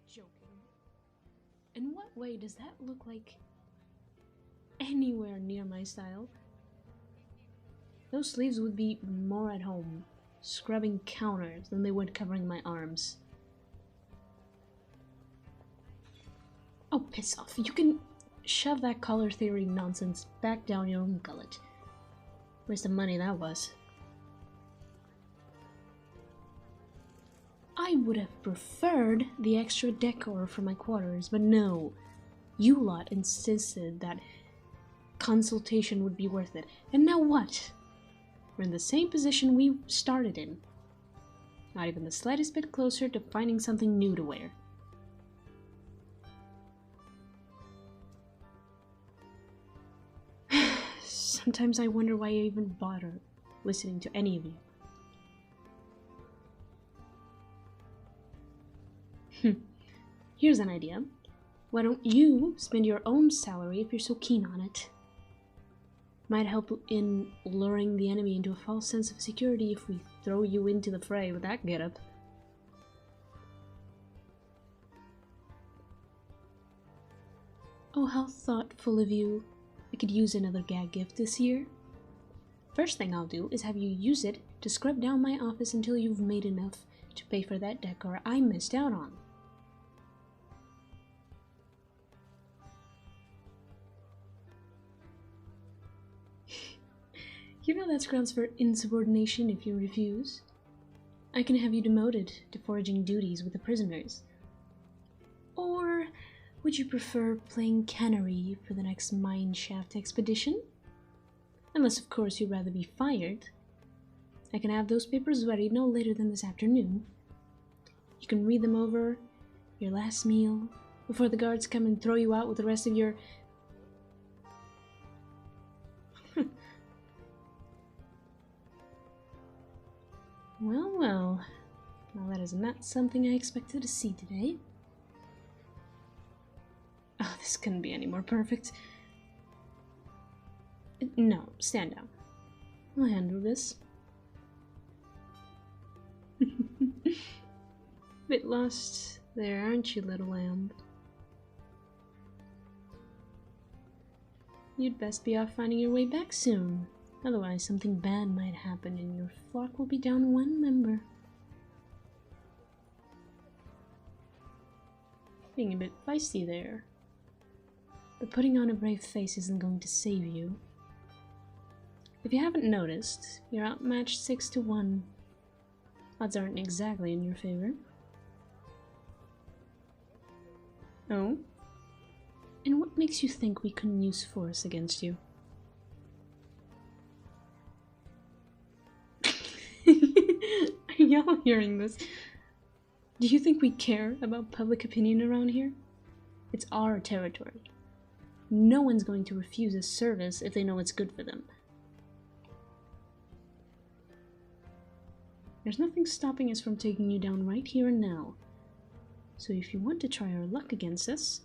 joking. In what way does that look like anywhere near my style? Those sleeves would be more at home, scrubbing counters, than they would covering my arms. Oh, piss off. You can shove that color theory nonsense back down your own gullet. Waste of money that was. I would have preferred the extra decor for my quarters, but no. You lot insisted that consultation would be worth it. And now what? We're in the same position we started in. Not even the slightest bit closer to finding something new to wear. Sometimes I wonder why I even bother listening to any of you. Here's an idea. Why don't you spend your own salary if you're so keen on it? Might help in luring the enemy into a false sense of security if we throw you into the fray with that getup. Oh, how thoughtful of you. I could use another gag gift this year. First thing I'll do is have you use it to scrub down my office until you've made enough to pay for that decor I missed out on. You know that's grounds for insubordination if you refuse. I can have you demoted to foraging duties with the prisoners. Or would you prefer playing cannery for the next mineshaft expedition? Unless, of course, you'd rather be fired. I can have those papers ready no later than this afternoon. You can read them over, your last meal, before the guards come and throw you out with the rest of your... Well, that is not something I expected to see today. Oh, this couldn't be any more perfect. No, stand down. I'll handle this. Bit lost there, aren't you, little lamb? You'd best be off finding your way back soon. Otherwise, something bad might happen and your flock will be down one member. Being a bit feisty there. But putting on a brave face isn't going to save you. If you haven't noticed, you're outmatched 6-1. Odds aren't exactly in your favor. Oh? And what makes you think we couldn't use force against you? Are y'all hearing this? Do you think we care about public opinion around here? It's our territory. No one's going to refuse a service if they know it's good for them. There's nothing stopping us from taking you down right here and now. So if you want to try our luck against us,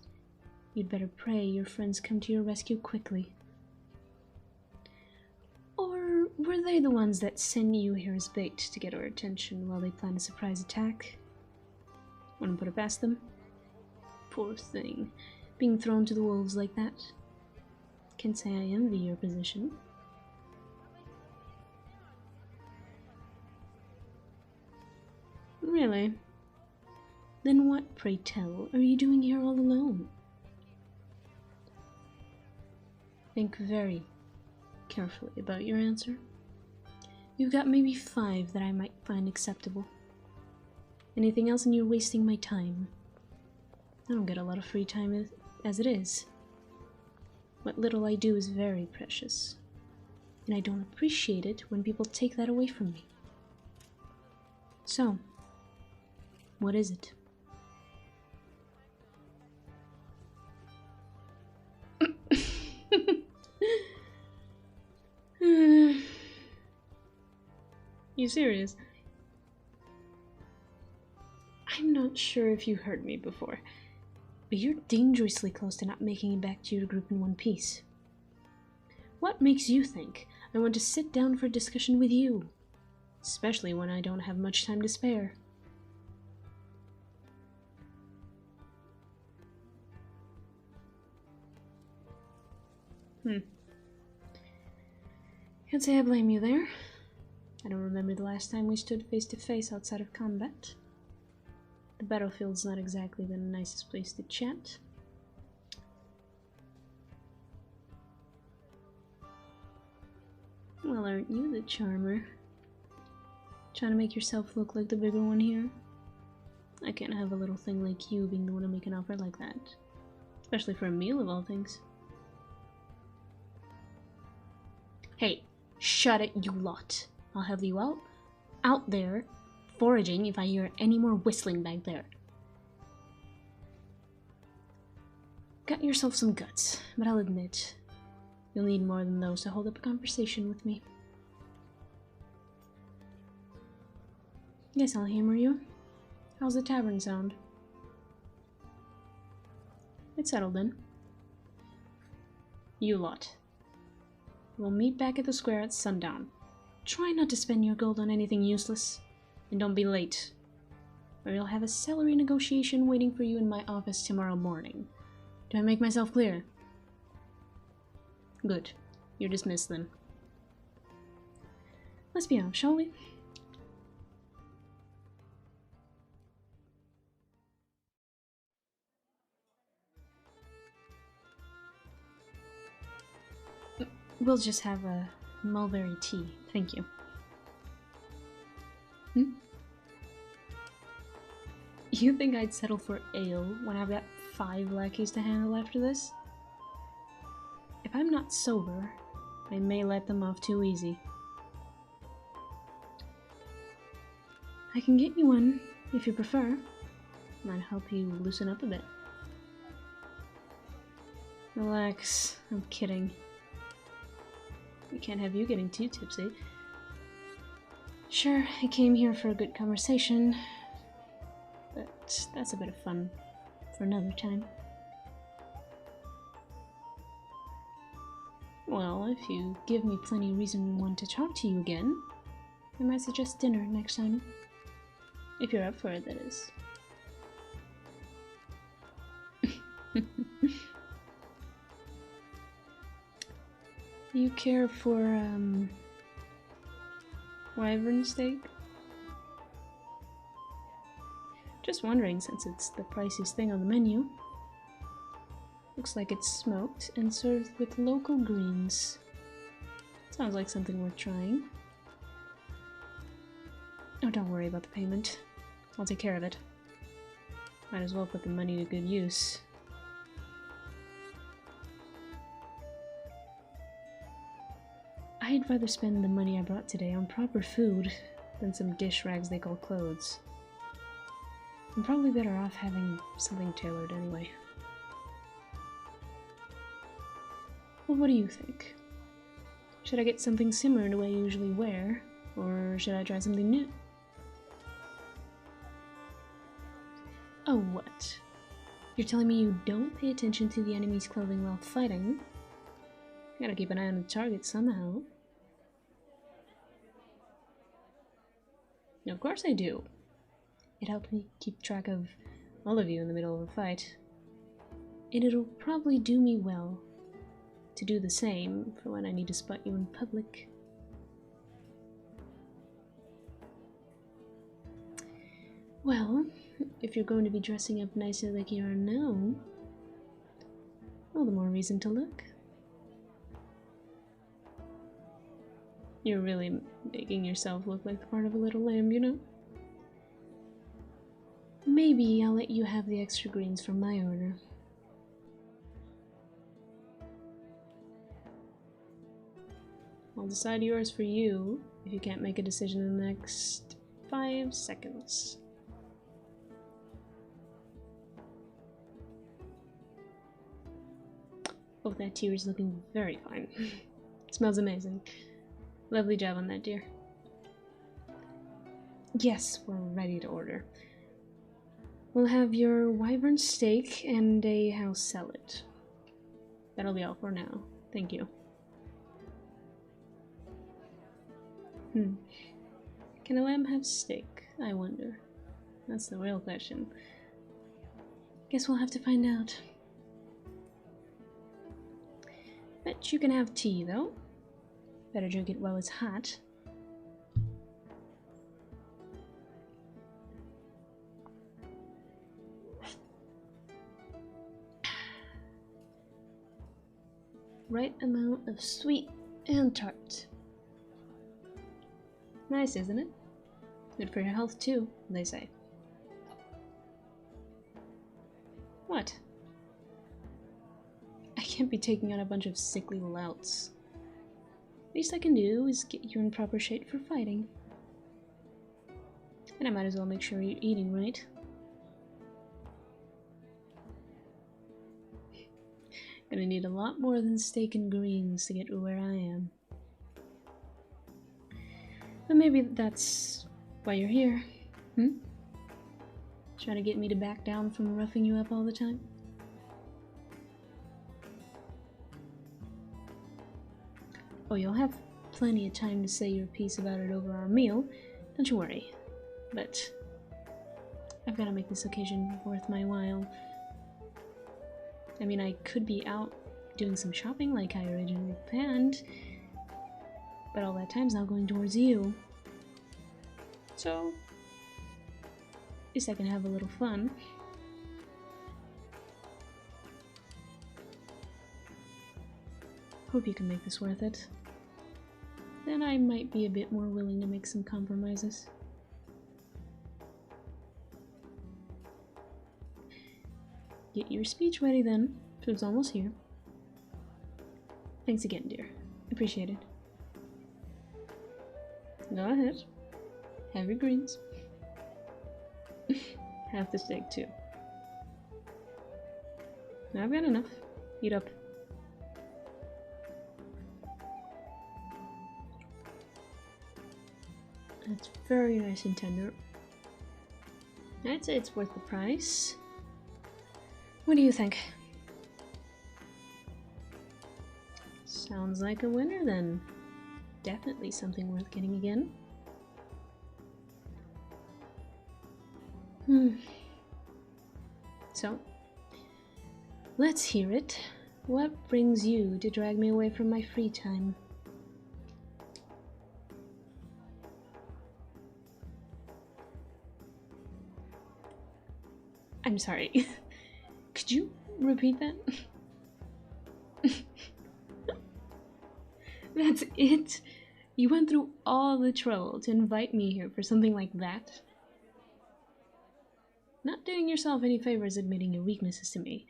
you'd better pray your friends come to your rescue quickly. Or were they the ones that sent you here as bait to get our attention while they plan a surprise attack? Wouldn't put it past them. Poor thing, being thrown to the wolves like that. Can't say I envy your position. Really? Then what, pray tell, are you doing here all alone? Think very carefully about your answer. You've got maybe 5 that I might find acceptable. Anything else and you're wasting my time. I don't get a lot of free time as it is. What little I do is very precious, and I don't appreciate it when people take that away from me. So, what is it? You serious? I'm not sure if you heard me before, but you're dangerously close to not making it back to your group in one piece. What makes you think I want to sit down for a discussion with you? Especially when I don't have much time to spare. Can't say I blame you there. I don't remember the last time we stood face to face outside of combat. The battlefield's not exactly the nicest place to chat. Well, aren't you the charmer? Trying to make yourself look like the bigger one here? I can't have a little thing like you being the one to make an offer like that. Especially for a meal of all things. Hey, shut it, you lot. I'll have you out there, foraging if I hear any more whistling back there. Got yourself some guts, but I'll admit, you'll need more than those to hold up a conversation with me. Guess I'll humor you. How's the tavern sound? It's settled then. You lot. We'll meet back at the square at sundown. Try not to spend your gold on anything useless. And don't be late, or you'll have a salary negotiation waiting for you in my office tomorrow morning. Do I make myself clear? Good. You're dismissed then. Let's be off, shall we? We'll just have a mulberry tea, thank you. You think I'd settle for ale when I've got 5 lackeys to handle after this? If I'm not sober, I may let them off too easy. I can get you one, if you prefer. Might help you loosen up a bit. Relax, I'm kidding. We can't have you getting too tipsy. Sure, I came here for a good conversation, but that's a bit of fun for another time. Well, if you give me plenty of reason to want to talk to you again, I might suggest dinner next time. If you're up for it, that is. You care for, wyvern steak? Just wondering, since it's the priciest thing on the menu. Looks like it's smoked and served with local greens. Sounds like something worth trying. Oh, don't worry about the payment. I'll take care of it. Might as well put the money to good use. I'd rather spend the money I brought today on proper food than some dish rags they call clothes. I'm probably better off having something tailored anyway. Well, what do you think? Should I get something similar to what I usually wear, or should I try something new? Oh, what? You're telling me you don't pay attention to the enemy's clothing while fighting? Gotta keep an eye on the target somehow. Of course I do. It helped me keep track of all of you in the middle of a fight. And it'll probably do me well to do the same for when I need to spot you in public. Well, if you're going to be dressing up nicer like you are now, all the more reason to look. You're really making yourself look like the part of a little lamb, you know? Maybe I'll let you have the extra greens from my order. I'll decide yours for you if you can't make a decision in the next 5 seconds. Oh, that tea is looking very fine. Smells amazing. Lovely job on that, dear. Yes, we're ready to order. We'll have your wyvern steak and a house salad. That'll be all for now. Thank you. Can a lamb have steak, I wonder? That's the real question. Guess we'll have to find out. Bet you can have tea, though. Better drink it while it's hot. Right amount of sweet and tart. Nice, isn't it? Good for your health too, they say. What? I can't be taking on a bunch of sickly louts. Least I can do is get you in proper shape for fighting. And I might as well make sure you're eating right. Gonna need a lot more than steak and greens to get to where I am. But maybe that's why you're here, Trying to get me to back down from roughing you up all the time? Oh, you'll have plenty of time to say your piece about it over our meal, don't you worry. But I've got to make this occasion worth my while. I mean, I could be out doing some shopping like I originally planned, but all that time's now going towards you. So, at least I can have a little fun. Hope you can make this worth it. Then I might be a bit more willing to make some compromises. Get your speech ready then. Food's almost here. Thanks again, dear. Appreciate it. Go ahead. Have your greens. Have the steak too. I've got enough. Eat up. That's very nice and tender. I'd say it's worth the price. What do you think? Sounds like a winner then. Definitely something worth getting again. So, let's hear it. What brings you to drag me away from my free time? I'm sorry. Could you repeat that? That's it? You went through all the trouble to invite me here for something like that? Not doing yourself any favors admitting your weaknesses to me.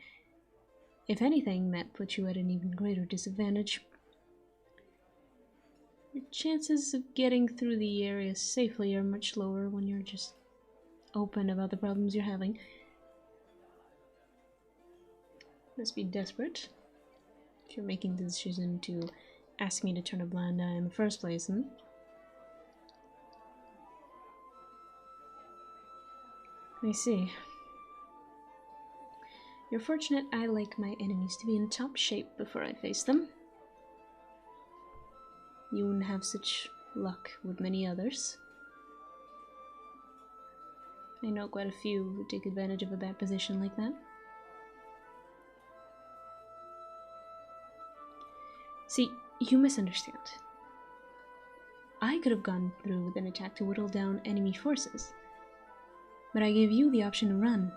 If anything, that puts you at an even greater disadvantage. Your chances of getting through the area safely are much lower when you're just open about the problems you're having. Must be desperate if you're making the decision to ask me to turn a blind eye in the first place, I see. You're fortunate I like my enemies to be in top shape before I face them. You wouldn't have such luck with many others. I know quite a few who take advantage of a bad position like that. See, you misunderstand. I could have gone through with an attack to whittle down enemy forces, but I gave you the option to run,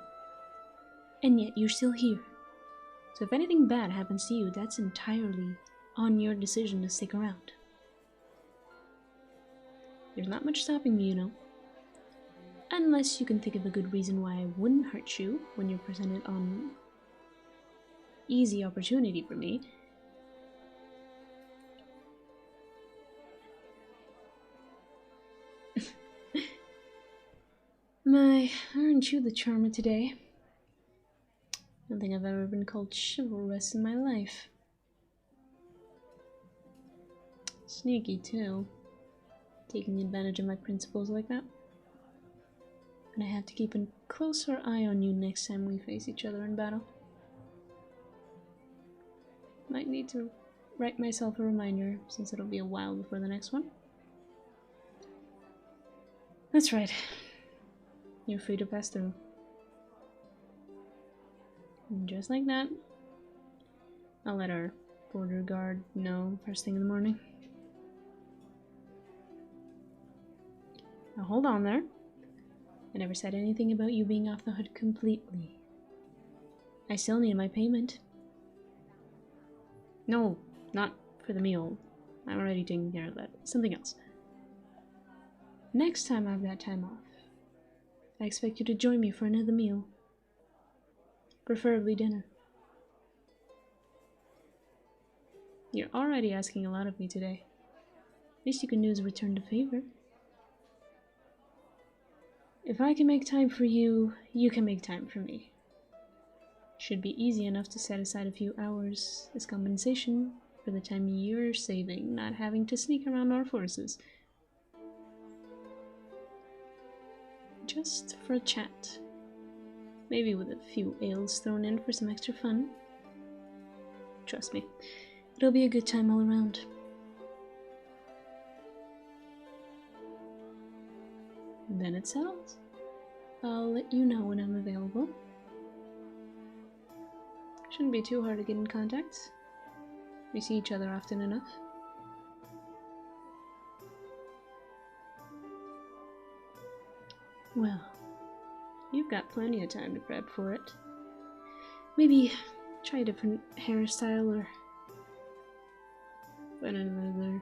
and yet you're still here. So if anything bad happens to you, that's entirely on your decision to stick around. There's not much stopping me, you know. Unless you can think of a good reason why I wouldn't hurt you when you're presented on easy opportunity for me. My, aren't you the charmer today? I don't think I've ever been called chivalrous in my life. Sneaky, too. Taking advantage of my principles like that. And I have to keep a closer eye on you next time we face each other in battle. Might need to write myself a reminder, since it'll be a while before the next one. That's right. You're free to pass through. And just like that, I'll let her Border guard, no. First thing in the morning. Now hold on there. I never said anything about you being off the hook completely. I still need my payment. No, not for the meal. I'm already taking care of that. Something else. Next time I've got time off, I expect you to join me for another meal. Preferably dinner. You're already asking a lot of me today. Least you can do is return the favor. If I can make time for you, you can make time for me. Should be easy enough to set aside a few hours as compensation for the time you're saving, not having to sneak around our forces. Just for a chat. Maybe with a few ales thrown in for some extra fun. Trust me, it'll be a good time all around. Then it's settled. I'll let you know when I'm available. Shouldn't be too hard to get in contact. We see each other often enough. Well, you've got plenty of time to prep for it. Maybe try a different hairstyle or find another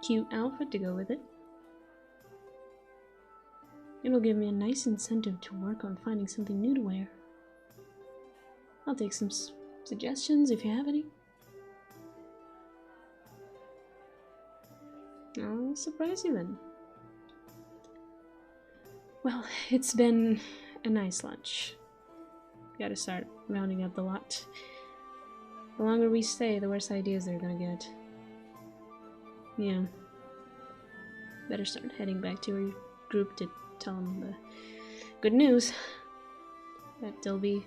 cute outfit to go with it. It'll give me a nice incentive to work on finding something new to wear. I'll take some suggestions if you have any. I'll surprise you then. Well, it's been a nice lunch. Gotta start rounding up the lot. The longer we stay, the worse ideas they're gonna get. Yeah. Better start heading back to your group to tell them the good news. Bet they'll be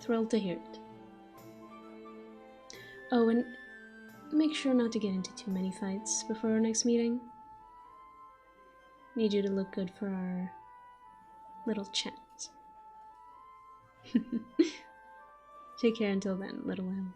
thrilled to hear it. Oh, and make sure not to get into too many fights before our next meeting. Need you to look good for our little chat. Take care until then, little one.